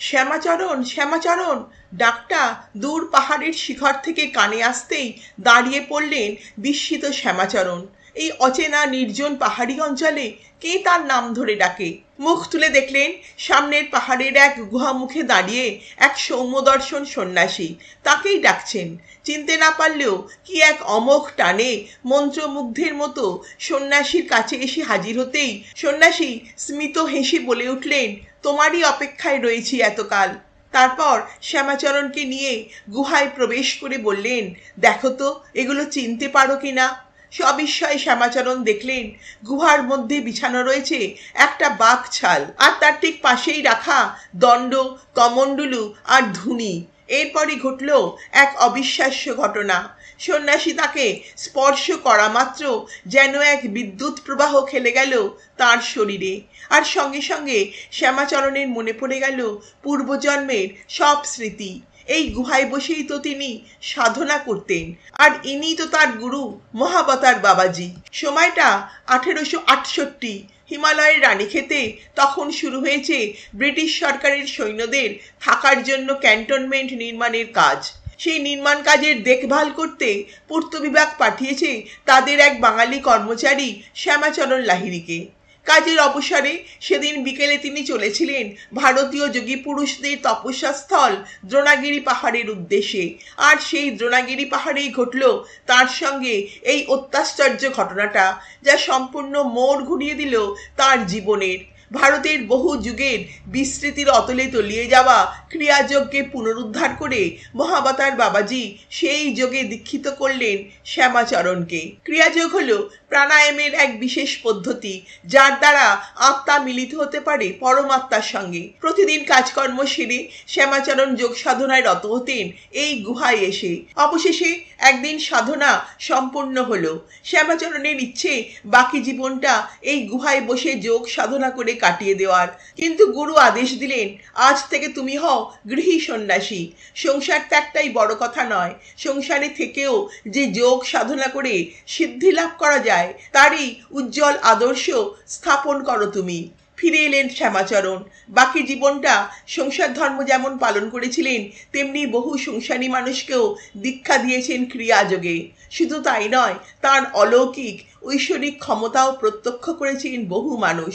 শ্যামাচরণ, শ্যামাচরণ! ডাকটা দূর পাহাড়ের শিখর থেকে কানে আসতেই দাঁড়িয়ে পড়লেন বিস্মিত শ্যামাচরণ। এই অচেনা নির্জন পাহাড়ি অঞ্চলে কে তার নাম ধরে ডাকে? মুখ তুলে দেখলেন সামনের পাহাড়ের এক গুহামুখে দাঁড়িয়ে এক সৌম্যদর্শন সন্ন্যাসী তাকেই ডাকছেন। চিনতে না পারলেও কি এক অমোঘ টানে মন্ত্রমুগ্ধের মতো সন্ন্যাসীর কাছে এসে হাজির হতেই সন্ন্যাসী স্মিত হেসে বলে উঠলেন, তোমারই অপেক্ষায় রয়েছি এতকাল। তারপর শ্যামাচরণকে নিয়ে গুহায় প্রবেশ করে বললেন, দেখো তো এগুলো চিনতে পারো কিনা। সবিস্ময়ে শ্যামাচরণ দেখলেন গুহার মধ্যে বিছানো রয়েছে একটা বাঘ ছাল, আর তার ঠিক পাশেই রাখা দণ্ড, কমণ্ডলু আর ধুনি। এরপরই ঘটল এক অবিশ্বাস্য ঘটনা। সন্ন্যাসী তাকে স্পর্শ করা মাত্র যেন এক বিদ্যুৎ প্রবাহ খেলে গেল তার শরীরে, আর সঙ্গে সঙ্গে শ্যামাচরণের মনে পড়ে গেল পূর্বজন্মের সব স্মৃতি। এই গুহায় বসেই তো তিনি সাধনা করতেন, আর ইনি তো তার গুরু মহাবতার বাবাজি। সময়টা 1868। হিমালয়ের রানীক্ষেতে তখন শুরু হয়েছে ব্রিটিশ সরকারের সৈন্যদের থাকার জন্য ক্যান্টনমেন্ট নির্মাণের কাজ। সেই নির্মাণ কাজের দেখভাল করতে পূর্ত বিভাগ পাঠিয়েছে তাদের এক বাঙালি কর্মচারী শ্যামাচরণ লাহিড়ীকে। কাজের অবসরে সেদিন বিকেলে তিনি চলেছিলেন ভারতীয় যোগী পুরুষদের তপস্যা স্থল দ্রোণাগিরি পাহাড়ের উদ্দেশ্যে, আর সেই দ্রোণাগিরি পাহাড়েই ঘটল তার সঙ্গে এই অত্যাশ্চর্য ঘটনাটা, যা সম্পূর্ণ মোড় ঘুরিয়ে দিল তার জীবনের। ভারতের বহু যুগের বিস্মৃতির অতলে তলিয়ে যাওয়া ক্রিয়াযোগকে পুনরুদ্ধার করে মহাবতার বাবাজি সেই যোগে দীক্ষিত করলেন শ্যামাচরণকে। ক্রিয়াযোগ হলো প্রাণায়ামের এক বিশেষ পদ্ধতি, যার দ্বারা আত্মা মিলিত হতে পারে পরমাত্মার সঙ্গে। প্রতিদিন কাজকর্ম সেরে শ্যামাচরণ যোগ সাধনায় রত হতেন এই গুহায় এসে। অবশেষে একদিন সাধনা সম্পূর্ণ হলো। শ্যামাচরণের ইচ্ছে বাকি জীবনটা এই গুহায় বসে যোগ সাধনা করে কাটিয়ে দেওয়ার, কিন্তু গুরু আদেশ দিলেন, আজ থেকে তুমি হও গৃহী সন্ন্যাসী। সংসার ত্যাগটাই বড় কথা নয়, সংসারে থেকেও যে যোগ সাধনা করে সিদ্ধি লাভ করা যায় তারই উজ্জ্বল আদর্শ স্থাপন করো তুমি। ফিরে এলেন শ্যামাচরণ। বাকি জীবনটা সংসার ধর্ম যেমন পালন করেছিলেন, তেমনি বহু সংসারী মানুষকেও দীক্ষা দিয়েছেন ক্রিয়াযোগে। শুধু তাই নয়, তার অলৌকিক ঐশ্বরিক ক্ষমতাও প্রত্যক্ষ করেছেন বহু মানুষ।